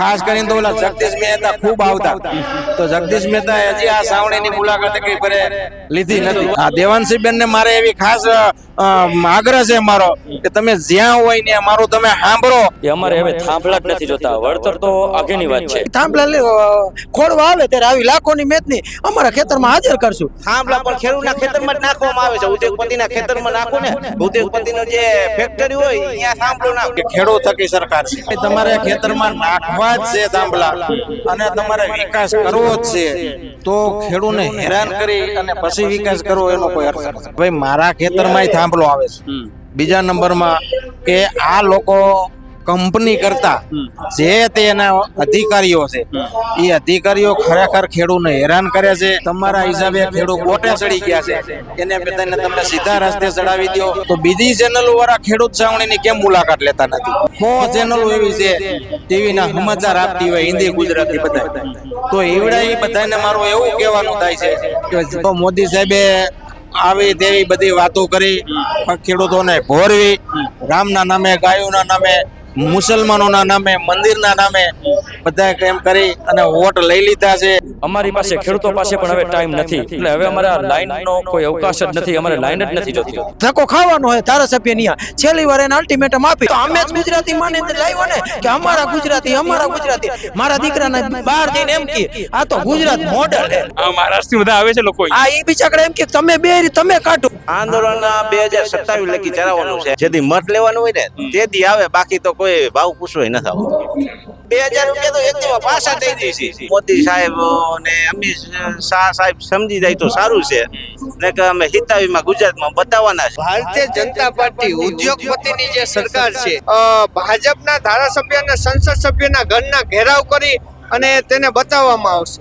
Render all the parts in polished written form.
ખાસ કરીને તો ઓલા જગદીશ મહેતા ખૂબ આવતા, તો જગદીશ મહેતા હજી આ સાવણીની મુલાકાત કઈ ફરે લીધી નથી. આ દેવાંશીબેન ને મારે એવી ખાસ આગ્રહ છે મારો કે તમે જ્યાં હોય ને મારું તમે સાંભળો. એ અમારે હવે થાંભલા જ નથી જોતા, વળતર તો આગળની વાત છે. થાંભલા ખોડવા આવે ત્યારે આવી લાખોની મેદની અમારા ખેતરમાં હાજર કરશું. થાંભલા પણ ખેડૂતના ખેતરમાં જ નાખવામાં આવે છે. ઉદ્યોગપતિના ખેતરમાં નાખો ને, ઉદ્યોગપતિનો જે ફેક્ટરી હોય અહીંયા થાંભલો નાખો. કે ખેડૂત થકી સરકાર છે, તમારે ખેતરમાં નાખવા જ છે થાંભલા અને તમારે વિકાસ કરવો જ છે. તો ખેડૂતને હેરાન કરી અને પછી વિકાસ કરવો એનો કોઈ અર્થ નથી. ભાઈ મારા ખેતરમાં થાંભલો આવે છે. બીજા નંબરમાં કે આ લોકો કંપની કરતા જે તેના અધિકારીઓ છે એ અધિકારીઓ ખરેખર ખેડૂતને હેરાન કરે છે. તમારા હિસાબે ખેડૂત ગોટે ચડી ગયા છે, એને બધાને તમે સીધા રસ્તે ચડાવી દો. તો બીજી ચેનલો વાળા ખેડૂત છાવણીની કેમ મુલાકાત લેતા નથી? ચેનલો એવી છે ટીવી ના સમાચાર આપતી હોય હિન્દી ગુજરાતી બધા, તો એવડા એ બધાને મારું એવું કહેવાનું થાય છે કે મોદી સાહેબે આવી તેવી બધી વાતો કરી ખેડૂતોને ભોરવી, રામના નામે, ગાયોના નામે, મુસલમાનોના નામે, મંદિરના નામે બધા એમ કરી અને વોટ લઈ લીધા છે. અમારી પાસે ખેડૂતો પાસે પણ હવે ટાઈમ નથી, એટલે હવે અમારા લાઈન નો કોઈ અવકાશ જ નથી, અમારે લાઈન જ નથી જોતી. ધક્કો ખાવાનો હોય ધારાસભ્ય ની છેલ્લી વાર એને અલ્ટિમેટમ આપી તો અમે જ ગુજરાતી માની લાવ્યો ને કે અમારા ગુજરાતી. મારા દીકરાને બહાર જઈને એમ કે આ તો ગુજરાત મોડલ છે. મહારાષ્ટ્રથી બધા આવે છે લોકો. આ ઈ બિચારા એમ કે તમે બે તમે કાઢો. આંદોલન 2027 લગી ચલાવવાનું છે. જેથી મત લેવાનું હોય ને તેથી આવે, બાકી તો કોઈ ભાવ પૂછવો નથી આવતો. 2000 રૂપિયા તો એકદમ પાછા થઈ જઈ છે. મોદી સાહેબ ને અમિત શાહ સાહેબ સમજી જાય તો સારું છે, ને કે અમે હિતાવીમાં ગુજરાતમાં બતાવવાના છે. ભારતીય જનતા પાર્ટી ઉદ્યોગપતિની જે સરકાર છે, ભાજપના ધારાસભ્ય અને સંસદ સભ્યના ઘરના ઘેરાવ કરી અને તેને બતાવવામાં આવશે.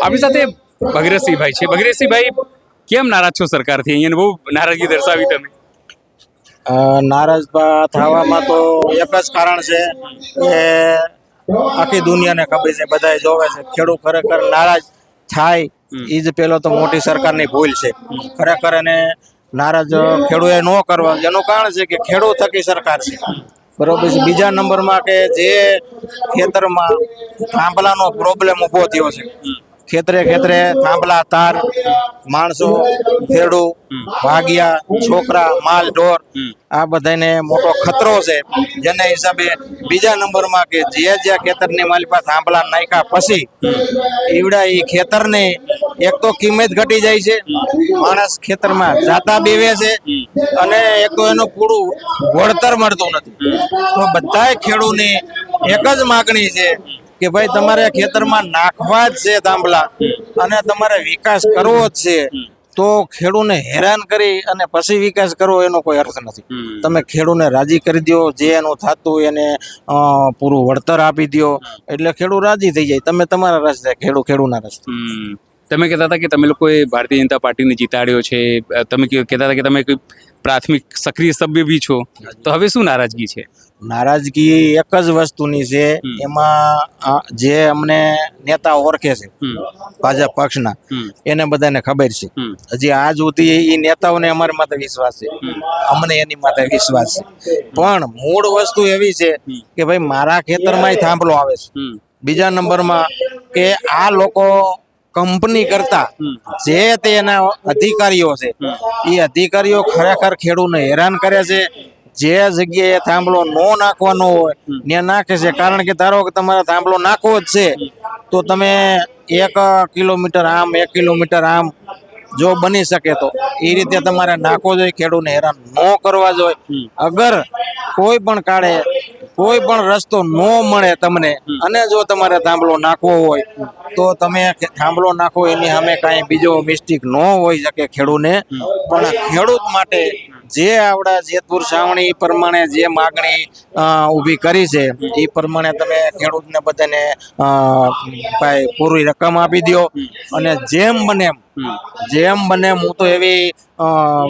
આપણી સાથે ભગીરથસિંહભાઈ છે. ભગીરથસિંહભાઈ, કેમ નારાજ છો સરકારથી? અહીંયા બહુ નારાજગી દર્શાવી તમે. નારાજ થવામાં તો એક જ કારણ છે કે આખી દુનિયાને ખબર છે, બધાએ જોવે છે, ખેડૂત ખરેખર નારાજ થાય એ જ પેલો તો મોટી સરકારની ભૂલ છે. ખરેખર એને નારાજ ખેડૂતે ન કરવા એનું કારણ છે કે ખેડૂત થકી સરકાર છે, બરોબર છે. બીજા નંબરમાં કે જે ખેતરમાં થાંભલાનો પ્રોબ્લેમ ઊભો થયો છે, ખેતરે થાંભલા, તાર, માણસો, ખેડૂ, ભાગ્યા, છોકરા, માલ ઢોર, આ બધાને મોટો ખતરો છે. જેના હિસાબે બીજા નંબરમાં કે જે ખેતરની માલિક પાસે થાંભલા નાખ્યા પછી ઈવડા એ ખેતરને એક તો કિંમત ઘટી જાય છે, માણસ ખેતરમાં જાતા બેવે છે, અને એક તો એનું પૂરું વળતર મળતું નથી. તો બધા ખેડૂતની એક જ માગણી છે કે ભાઈ તમારે ખેતરમાં નાખવા જ છે થાંભલા અને તમારે વિકાસ કરવો જ છે. તો ખેડૂતને હેરાન કરી અને પછી વિકાસ કરવો એનો કોઈ અર્થ નથી. તમે ખેડૂતને રાજી કરી દો, જે એનું થતું એને પૂરું વળતર આપી દો એટલે ખેડૂત રાજી થઈ જાય. તમે તમારા રસ્તે, ખેડૂતના રસ્તે. તમે કહેતા હતા કે તમે લોકોએ ભારતીય જનતા પાર્ટીને જીતાડ્યો છે, તમે કહેતા હતા કે તમે કોઈ પ્રાથમિક સક્રિય સભ્ય બી છો, તો હવે શું નારાજગી છે? નારાજગી એક જ વસ્તુની છે, એમાં જે અમને નેતા ઓળખે છે ભાજપ પક્ષના, એને બધાને ખબર છે. હજી આજ સુધી એ નેતાઓને અમારી માથે વિશ્વાસ છે, અમને એની માથે વિશ્વાસ છે. પણ મૂળ વસ્તુ એવી છે કે ભાઈ મારા ખેતરમાં થાંભલો આવે છે. બીજા નંબરમાં કે આ લોકો કંપની કરતા જે તેના અધિકારીઓ છે એ અધિકારીઓ ખરેખર ખેડૂતને હેરાન કરે છે. જે જગ્યાએ થાંભલો નો નાખવાનો હોય ત્યાં નાખે છે. કારણ કે ધારો કે તમારે થાંભલો નાખવો જ છે તો તમે 1 કિલોમીટર આમ 1 કિલોમીટર આમ જો બની શકે તો એ રીતે તમારે નાખવો જોઈએ. ખેડૂતને હેરાન ન કરવા જોઈએ. અગર કોઈ પણ કાળે કોઈ પણ રસ્તો ન મળે તમને, અને જો તમારે થાંભલો નાખવો હોય તો તમે થાંભલો નાખો, એની સામે કાંઈ બીજો મિસ્ટેક ન હોઈ શકે ખેડૂતને. પણ ખેડૂત માટે જે આવડા જેતપુર છાવણી પ્રમાણે જે માગણી ઊભી કરી છે એ પ્રમાણે તમે ખેડૂતને બધાને પૂરી રકમ આપી દો. અને જેમ બને હું તો એવી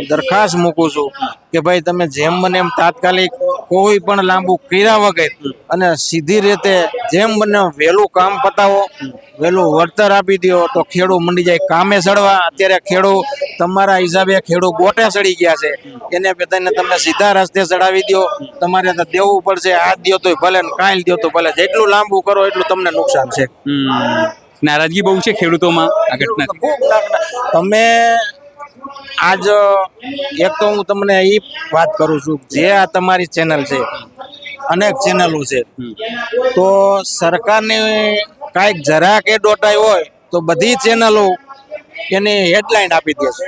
દરખાસ્ત મૂકું છું કે ભાઈ તમે જેમ બને એમ તાત્કાલિક કોઈ પણ લાંબુ કર્યા વગર અને સીધી રીતે જેમ બને વહેલું કામ પતાવો, વહેલું વળતર આપી દો તો ખેડૂત મંડી જાય કામે સડવા. અત્યારે ખેડૂત તમારા હિસાબે ખેડૂત ગોટે સડી ગયા છે, એને બધાને તમે સીધા રસ્તે ચડાવી દો. તમારે તો દેવું પડશે, આજ દો તો ભલે ને કાલ દો તો ભલે. જેટલું લાંબુ કરો એટલું તમને નુકસાન છે. નારાજગી બહુ છે ખેડૂતોમાં આ ઘટનાથી. ખૂબ તમે આજ એક તો હું તમને એ વાત કરું છું, જે આ તમારી ચેનલ છે, અનેક ચેનલો છે, તો સરકારની કાંઈક જરાક એડવર્ટાઈઝ હોય તો બધી ચેનલો એની હેડલાઇન આપી દે છે,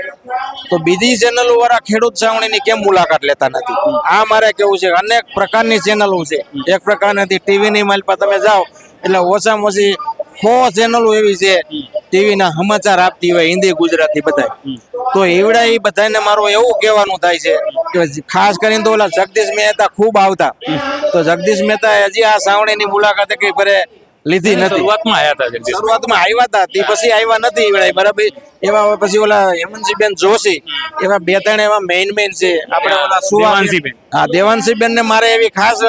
તો બીજી ચેનલો વાળા ખેડૂત છાવણીની કેમ મુલાકાત લેતા નથી? આ મારે કેવું છે, અનેક પ્રકારની ચેનલો છે. એક પ્રકારની ટીવીની માલ પર તમે જાઓ એટલે ઓછામાં ઓછી 100 ચેનલો એવી છે ટીવીના સમાચાર આપતી હોય, હિન્દી ગુજરાતી બધા. તો એવડા એ બધાને મારું એવું કહેવાનું થાય છે કે ખાસ કરીને તો ઓલા જગદીશ મહેતા ખૂબ આવતા, તો જગદીશ મહેતા હજી આ સાવણીની મુલાકાત કઈ ભરે લીધી નથી. શરૂઆતમાં આવ્યા હતા જગદીશ. શરૂઆતમાં આવ્યા હતા, તે પછી આવ્યા નથી એવડા બરાબર. એવા પછી ઓલા હેમંતસિંહબેન જોશી, એવા 2-3 એવા મેઇન છે. આપણે ઓલા દેવાંશીબેન. હા, દેવાંશીબેન ને મારે એવી ખાસ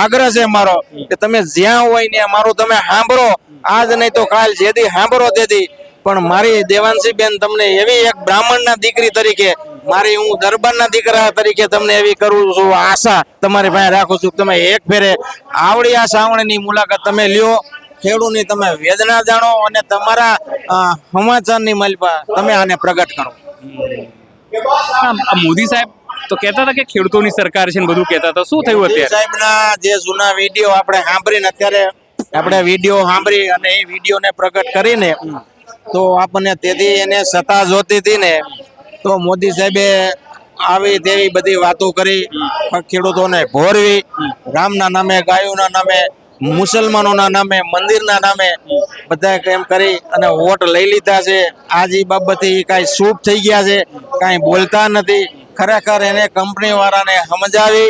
આગ્રહ છે મારો કે તમે જ્યાં હોય ને મારું તમે સાંભળો, આજ નહીં તો કાલ, જેથી સાંભળો તેથી. પણ મારી દેવાંશીબેન તમને એવી એક બ્રાહ્મણના દીકરી તરીકે, મારી હું દરબારના દીકરા તરીકે તમને એવી કરું છું, આશા તમારી પાસે રાખું છું. તમે એક ફેરે આવડી આ સાવણીની મુલાકાત તમે લ્યો, ખેડૂતની તમે વેદના જાણો અને તમારા સમાચારની માલપા તમે આને પ્રગટ કરો. આ મોદી સાહેબ તો કહેતા હતા કે ખેડૂતોની સરકાર છે ને બધું કહેતા હતા, શું થયું અત્યારે? સાહેબના જે જૂના વિડીયો આપણે સાંભળીને અત્યારે આપણે વિડીયો સાંભળી અને એ વિડીયોને પ્રગટ કરીને તો આપણને તેથી એને સત્તા જોતી હતી ને, તો મોદી સાહેબે આવી તેવી બધી વાતો કરી, ખેડૂતોને ભોરવી, રામના નામે, ગાયોના નામે, મુસલમાનોના નામે, મંદિરના નામે બધા એમ કરી અને વોટ લઈ લીધા છે. આજ એ બાબતે કાંઈ ચૂપ થઈ ગયા છે, કાંઈ બોલતા નથી. ખરેખર એને કંપની વાળાને સમજાવી,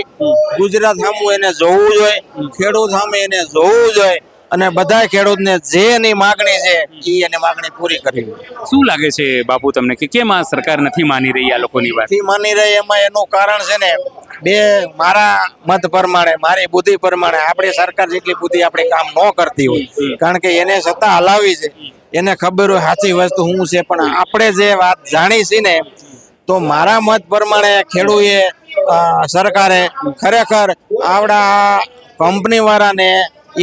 ગુજરાત સામુ એને જોવું જોઈએ, ખેડૂત સામે એને જોવું જોઈએ અને બધા ખેડૂતને જે એની માગણી છે એ એની માગણી પૂરી કરવી. શું લાગે છે બાપુ તમને કે કેમ આ સરકાર નથી માની રહી આ લોકોની વાત? નથી માની રહી એમાં એનું કારણ છે ને મારા મત પ્રમાણે, મારી બુદ્ધિ પ્રમાણે આપણી સરકાર જેટલી બુદ્ધિ આપણે કામ ન કરતી હોય, કારણ કે એને સત્તા હલાવી છે, એને ખબર હોય સાચી વસ્તુ શું છે. પણ આપણે જે વાત જાણી છે ને, તો મારા મત પ્રમાણે ખેડૂએ સરકારે ખરેખર આવડા કંપની વાળાને,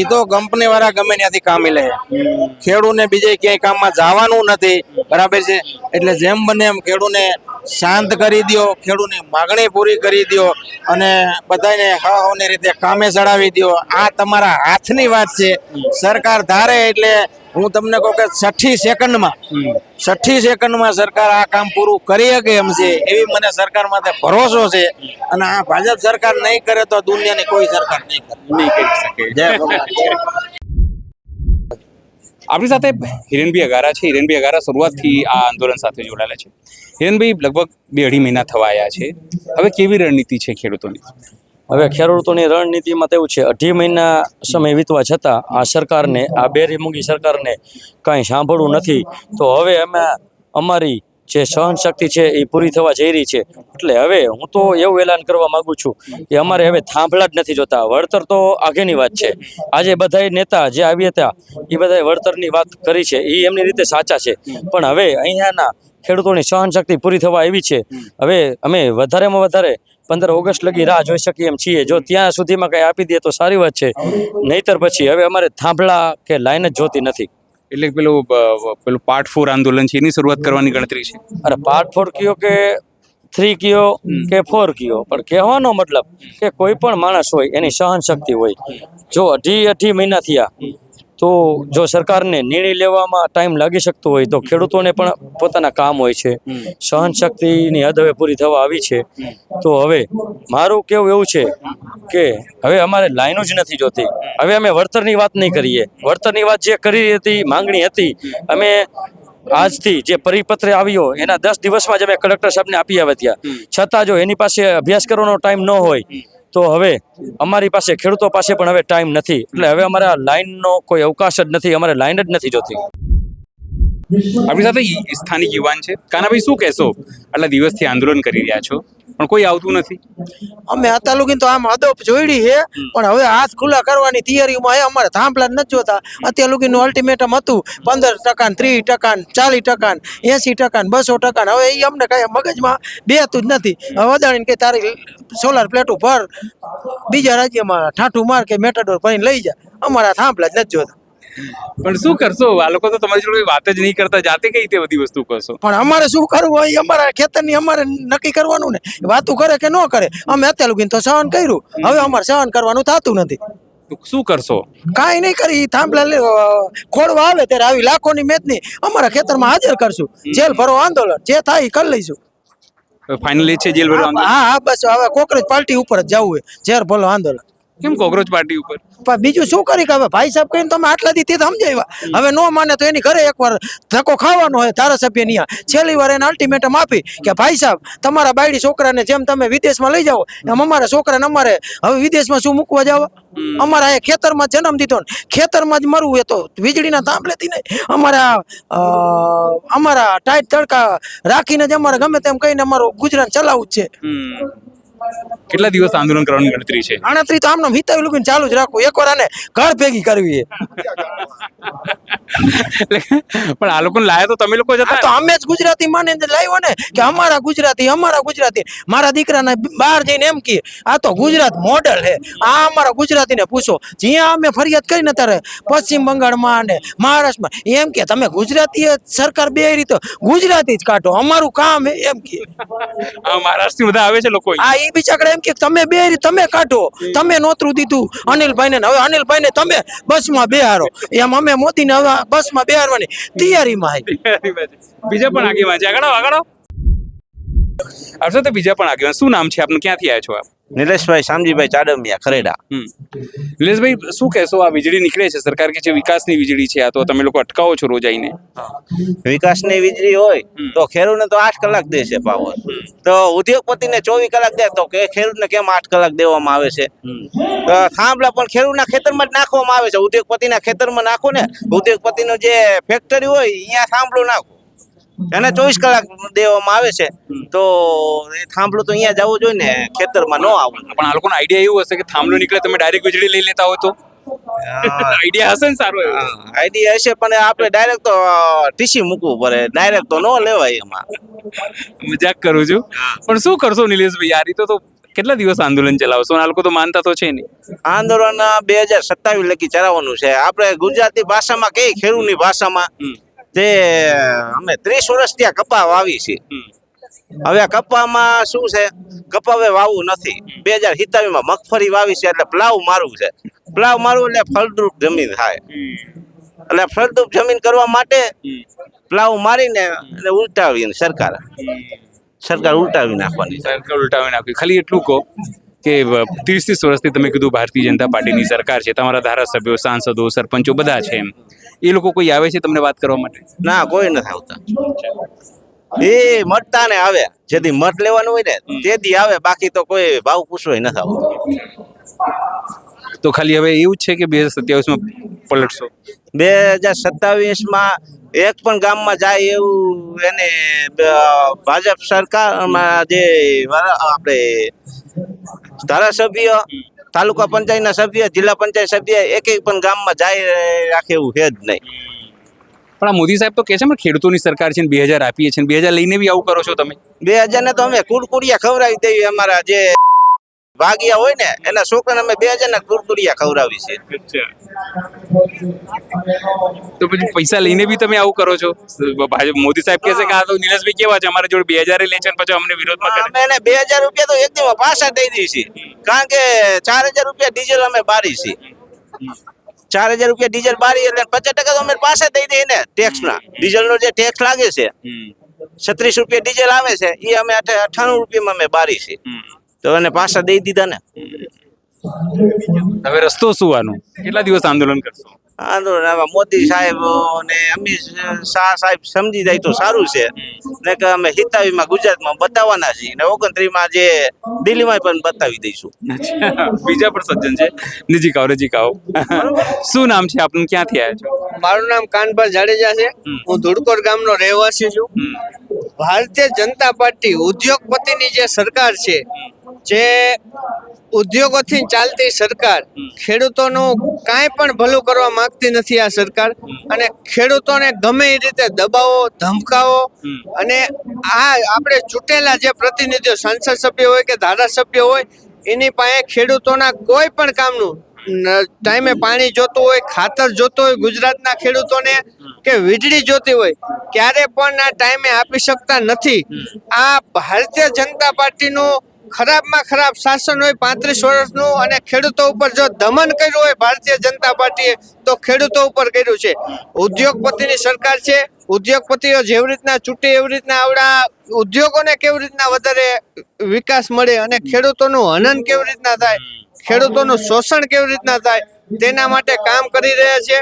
એ તો કંપની વાળા ગમે ત્યાંથી કામી લે, ખેડૂતને બીજે ક્યાંય કામમાં જવાનું નથી, બરાબર છે. એટલે જેમ બને એમ ખેડૂતને શાંત કરી દો, ખેડૂતની માગણી પૂરી કરી દો અને બધાને હવાની રીતે કામે ચડાવી દો. આ તમારા હાથની વાત છે. સરકાર ધારે એટલે હું તમને કહું કે 60 સેકન્ડમાં સરકાર આ કામ પૂરું કરી શકે એમ છે, એવી મને સરકાર માટે ભરોસો છે. અને આ ભાજપ સરકાર નહીં કરે તો દુનિયાની કોઈ સરકાર નહીં કરી શકે. જય ભગવાન. આપણી સાથે હિરેનભાઈ અગારા છે. હિરેનભાઈ અગારા શરૂઆતથી આ આંદોલન સાથે જોડાયેલા છે. હિરેનભાઈ, લગભગ 2-2.5 મહિના થવા આવ્યા છે, હવે કેવી રણનીતિ છે ખેડૂતોની? હવે ખેડૂતોની રણનીતિમાં તો એવું છે, 2.5 મહિના સમય વીતવા છતાં આ સરકારને, આ બેરીમૂંગી સરકારને કાંઈ સાંભળવું નથી. તો હવે અમે અમારી જે સહનશક્તિ છે એ પૂરી થવા જઈ રહી છે. એટલે હવે હું તો એવું એલાન કરવા માંગુ છું કે અમારે હવે થાંભલા જ નથી જોતા. વળતર તો આગળની વાત છે. આજે બધા નેતા જે આવ્યા હતા એ બધા વળતરની વાત કરી છે, એ એમની રીતે સાચા છે. પણ હવે અહીંયાના ખેડૂતોની સહનશક્તિ પૂરી થવા આવી છે. હવે અમે વધારેમાં વધારે 15 ઓગસ્ટ લગી રાહ જોઈ શકીએ એમ છીએ. જો ત્યાં સુધીમાં કંઈ આપી દે તો સારી વાત છે, નહીતર પછી હવે અમારે થાંભલા કે લાઈન જ જોતી નથી. એટલે પેલું પાર્ટ 4 આંદોલન છે એની શરૂઆત કરવાની ગણતરી છે. અરે પાર્ટ 4 કયો કે 3 કયો કે 4 કયો, પણ કહેવાનો મતલબ કે કોઈ પણ માણસ હોય એની સહનશક્તિ હોય. જો 2.5 મહિના થયા તો જો સરકારને નિર્ણય લેવામાં ટાઈમ લાગી શકતો હોય તો ખેડૂતોને પણ પોતાના કામ હોય છે. સહનશક્તિની હદ હવે પૂરી થવા આવી છે. તો હવે મારું કેવું એવું છે કે હવે અમારે લાઈનો જ નથી જોતી. હવે અમે વળતરની વાત નહીં કરીએ. વળતરની વાત જે કરી હતી, માંગણી હતી, અમે આજથી જે પરિપત્ર આવ્યો એના 10 દિવસમાં જ અમે કલેક્ટર સાહેબને આપી આવ્યા ત્યાં. છતાં જો એની પાસે અભ્યાસ કરવાનો ટાઈમ ન હોય તો હવે અમારી પાસે, ખેડૂતો પાસે પણ હવે ટાઈમ નથી. એટલે હવે અમારા લાઈનનો કોઈ અવકાશ જ નથી, અમારે લાઈન જ નથી જોતી. આપણી સાથે સ્થાનિક યુવાન છે. કાનાભાઈ, શું કહેશો? આટલા દિવસથી આંદોલન કરી રહ્યા છો, પણ કોઈ આવતું નથી. અમે અત્યાર લગી તો આમ અદબ જોઈડી છે, પણ હવે હાથ ખુલ્લા કરવાની તૈયારીમાં છે. અમારે થાંભલા જ નથી જોતા. અત્યાર લગીનું અલ્ટિમેટમ હતું 15%, 30%, 40%, 80%, 200%. હવે એ અમને કઈ મગજમાં બેતું જ નથી. હવે વધારીને કે તારી સોલાર પ્લેટ ઉપર બીજા રાજ્યમાં ઠાઠું માર કે મેટાડોર ભરીને લઈ જા. અમારા થાંભલા જ નથી જોતા. પણ શું કરશો? આ લોકો તો તમારી જોડે વાત જ નહીં કરતા, જાતે કઈ રીતે બધી વસ્તુ કરશો? પણ અમારે શું કરવું હોય? અમારા ખેતરની અમારે નક્કી કરવાનું ને. વાતું કરે કે ન કરે, અમે અત્યાર લગીને તો સહન કર્યું. હવે અમારે સહન કરવાનું થતું નથી. તો શું કરશો? કાંઈ નહીં કરી. થાંભલા ખોડવા આવે ત્યારે આવી લાખોની મેદની અમારા ખેતરમાં હાજર કરશું. જેલ ભરો આંદોલન જે થાય એ કરી લઈશું. ફાઇનલી છે જેલ ભરવા આંદોલન? હા બસ હવે કોકરેજ પાર્ટી ઉપર જ જવું હોય. ઝેર ભલો આંદોલન. કેમ કોકરોચ પાર્ટી ઉપર? પણ બીજું શું કરી કે હવે ભાઈ સાહેબ કહીને તમે આટલા દી તે સમજાવ્યા. હવે નો માને તો એની ઘરે એકવાર ધક્કો ખાવાનો હોય ધારાસભ્ય ની. છેલ્લી વાર એને અલ્ટિમેટમ આપી કે ભાઈ સાહેબ તમારા બાયડી છોકરાને જેમ તમે વિદેશમાં લઈ જાઓ એમ અમારા છોકરાને અમારે હવે વિદેશમાં શું મૂકવા જાવ? અમારા અહીંયા ખેતરમાં જન્મ દીધો ને ખેતરમાં જ મરવું. એ તો વીજળીના થાંભલેથી નહીં, અમારા ટાઈટ તડકા રાખીને જ અમારે ગમે તેમ કહીને અમારું ગુજરાન ચલાવવું જ છે. કેટલા દિવસ આંદોલન કરવાની ગણતરી છે? ગણતરી તો આમને હિતાવી લૂકીને ચાલુ જ રાખવું. એકવાર આને ઘર ભેગી કરવી છે. પણ આ લોકોને લાયા તો તમે લોકો જ આ તો હતા. અમે જ ગુજરાતી માની લાવ્યો ને કે અમારા ગુજરાતી. મારા દીકરાને બહાર જઈને એમ કે આ તો ગુજરાત મોડલ છે. આ અમારા ગુજરાતીને પૂછો. જ્યાં અમે ફરિયાદ કરીને ત્યારે પશ્ચિમ બંગાળમાં અને મહારાષ્ટ્રમાં એમ કે તમે ગુજરાતી સરકાર બે રીતે ગુજરાતી જ કાઢો, અમારું કામ એમ કે. મહારાષ્ટ્રથી બધા આવે છે લોકો. આ ઈ બિચારા એમ કે તમે બે તમે કાઢો, તમે નોતરું દીધું અનિલભાઈને ને હવે અનિલભાઈને તમે બસમાં બેહારો. એમ અમે મોદીને હવે બસમાં બેહારવાની તૈયારીમાં છે. બીજા પણ આગેવાન છે. આગળ આવશો તો બીજા પણ આગેવાન. શું નામ છે આપનું? ક્યાંથી આવ્યા છો આપ? નિલેશભાઈ શામજીભાઈ ચાડમિયા, ખરેડા. નિલેશભાઈ, શું કહેશો? આ વીજળી નીકળે છે, સરકાર કે છે વિકાસની વીજળી છે, આ તો તમે લોકો અટકાવો છો રોજ આવીને. વિકાસની વીજળી હોય તો ખેડૂતને તો 8 કલાક દે છે પાવર, તો ઉદ્યોગપતિને 24 કલાક દે તો કે ખેડૂતને કેમ 8 કલાક દેવામાં આવે છે? તો થાંભલા પણ ખેડૂતના ખેતરમાં જ નાખવામાં આવે છે. ઉદ્યોગપતિના ખેતરમાં નાખો ને, ઉદ્યોગપતિનો જે ફેક્ટરી હોય અહીંયા થાંભલો નાખો, એને 24 કલાક દેવામાં આવે છે. તો એ થાંભલો તો અહીંયા જવું જોઈએ ને, ખેતરમાં ન આવવું. પણ આ લોકોનો આઈડિયા એવું હશે કે થાંભલો નીકળે તમે ડાયરેક્ટ વીજળી લઈ લેતા હોય તો આઈડિયા હશે ને સારો એવો. આઈડિયા હશે પણ આપણે ડાયરેક્ટ તો ટીસી મૂકવું પડે, ડાયરેક્ટ તો ન લેવાય એમાં. મજાક કરું છું, પણ શું કરશો નિલેશભાઈ? યાર ઈ તો કેટલા દિવસ આંદોલન ચલાવશો? આ લોકો તો માનતા તો છે નહીં. આંદોલન 2027 લગી ચલાવવાનું છે. આપણે ગુજરાતી ભાષામાં કઈ, ખેડૂતની ભાષામાં તે અમે 30 વર્ષ ત્યાં કપા વાવી છે. હવે આ કપામાં શું છે, કપા હવે વાવવું નથી. 2027માં મગફળી વાવી છે એટલે પ્લાવ મારવું છે. પ્લાવ મારવું એટલે ફળદ્રુપ જમીન થાય. એટલે ફળદ્રુપ જમીન કરવા માટે પ્લાવ મારીને એટલે ઉલટાવીને સરકાર ઉલટાવી નાખવાની. સરકાર ઉલટાવી નાખી. ખાલી એટલું કહો કે 30 વર્ષથી તમે કીધું ભારતીય જનતા પાર્ટીની સરકાર છે, તમારા ધારાસભ્યો, સાંસદો, સરપંચો બધા છે, એમ એ લોકો કોઈ આવે છે તમને વાત કરવા માટે? ના, કોઈ નથી આવતા. એ મતતા ને આવે, જેથી મત લેવાનું હોય ને તેથી આવે, બાકી તો કોઈ ભાવ પૂછવો નથી આવતો. તો ખાલી હવે એવું જ છે કે 2027માં પલટશો? 2027માં એક પણ ગામમાં જાય એવું એને ભાજપ સરકારમાં જે આપણે ધારાસભ્ય, તાલુકા પંચાયતના સભ્ય, જિલ્લા પંચાયત સભ્ય એક પણ ગામમાં જાય રાખે એવું છે જ નહીં. પણ આ મોદી સાહેબ તો કહે છે ને ખેડૂતોની સરકાર છે ને 2000 આપીએ છે ને 2000 લઈને બી આવું કરો છો તમે? 2000 ને તો અમે કુરકુરિયા ખવડાવી દેવી. અમારા જે ભાગિયા હોય ને એના છોકરાને અમે 2000 ના કુરકુરિયા ખવડાવી છે. તો પછી પૈસા લઈને બી તમે આવું કરો છો? મોદી સાહેબ કહે છે કે આ તો નિલેશભાઈ કેવા છે, અમારા જોડે 2000 લે છે ને પછી અમને વિરોધમાં કરે. અમે એને 2000 રૂપિયા તો એકદમ પાછા દઈ દઈએ છીએ, કારણ કે 4000 રૂપિયા ડીઝલ અમે બારી છીએ. 4000 રૂપિયા ડીઝલ બારી એટલે 50% તો અમે પાછા દઈ દઈએ ને ટેક્સના. ડીઝલનો જે ટેક્સ લાગે છે 36 રૂપિયા ડીઝલ આવે છે એ અમે 98 રૂપિયામાં અમે બારી છીએ, તો એને પાછા દઈ દીધા ને. હવે રસ્તો શું આનો? કેટલા દિવસ આંદોલન કરશો? આંદોલન હવે મોદી સાહેબ ને અમિત શાહ સાહેબ સમજી જાય તો સારું છે, ને કે અમે હિતાવીમાં ગુજરાતમાં બતાવવાના છીએ ને 29માં જે દિલ્હીમાં પણ બતાવી દઈશું. બીજા પણ સજ્જન છે, નજીક આવો. શું નામ છે આપનું? ક્યાંથી આવ્યા છો? મારું નામ કાનભાઈ જાડેજા છે. હું ધુડકોર ગામનો રહેવાસી છું. ભારતીય જનતા પાર્ટી ઉદ્યોગપતિની જે સરકાર છે, જે ઉદ્યોગોથી ચાલતી સરકાર, ખેડૂતોનું કાંઈ પણ ભલું કરવા માંગતી નથી આ સરકાર. અને ખેડૂતોને ગમે એ રીતે દબાવો, ધમકાવો અને આ આપણે ચૂંટેલા જે પ્રતિનિધિઓ, સંસદ સભ્ય હોય કે ધારાસભ્ય હોય, એની પાસે ખેડૂતોના કોઈ પણ કામનું ટાઈમે પાણી જોતું હોય, ખાતર જોતું હોય ગુજરાતના ખેડૂતોને, કે વીજળી જોતી હોય, ક્યારે પણ આ ટાઈમે આપી શકતા નથી. આ ભારતીય જનતા પાર્ટીનું ખરાબમાં ખરાબ શાસન હોય 35 વર્ષનું, અને ખેડૂતો ઉપર જો દમન કર્યું હોય ભારતીય જનતા પાર્ટીએ તો ખેડૂતો ઉપર કર્યું છે. ઉદ્યોગપતિની સરકાર છે. ઉદ્યોગપતિઓ જેવી રીતના ચૂંટે એવી રીતના આવડા ઉદ્યોગોને કેવી રીતના વધારે વિકાસ મળે અને ખેડૂતોનું હનન કેવી રીતના થાય, ખેડૂતોનું શોષણ કેવી રીતના થાય, તેના માટે કામ કરી રહ્યા છે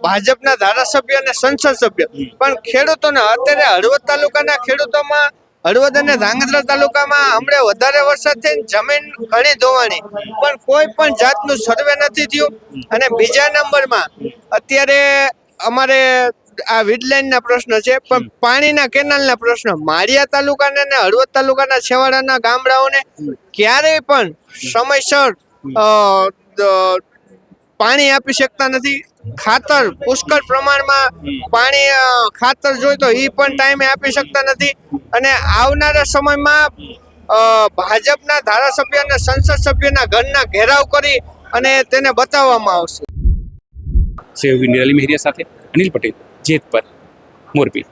ભાજપના ધારાસભ્ય અને સંસદ સભ્ય. પણ ખેડૂતોને અત્યારે હળવદ તાલુકાના ખેડૂતોમાં, હળવદ અને ધાંગધ્રા તાલુકામાં હમણાં વધારે વરસાદ થઈને જમીન ઘણી ધોવાણી, પણ કોઈ પણ જાતનું સર્વે નથી થયું. અને બીજા નંબરમાં અત્યારે અમારે આ વીજલાઈનના પ્રશ્ન છે, પણ પાણીના કેનાલના પ્રશ્ન માળિયા તાલુકાને અને હળવદ તાલુકાના છેવાડાના ગામડાઓને ક્યારેય પણ સમયસર પાણી આપી શકતા નથી. ખાતર પુષ્કળ પ્રમાણમાં પાણી, ખાતર જોઈ તો એ પણ ટાઈમે આપી શકતા નથી. અને આવનારા સમયમાં ભાજપના ધારાસભ્ય અને સંસદ સભ્યના ઘરના ઘેરાવ કરી અને તેને બતાવવામાં આવશે. સેવ નિરાલી મેહરિયા સાથે અનિલ પટેલ, જેતપર, મોરબી.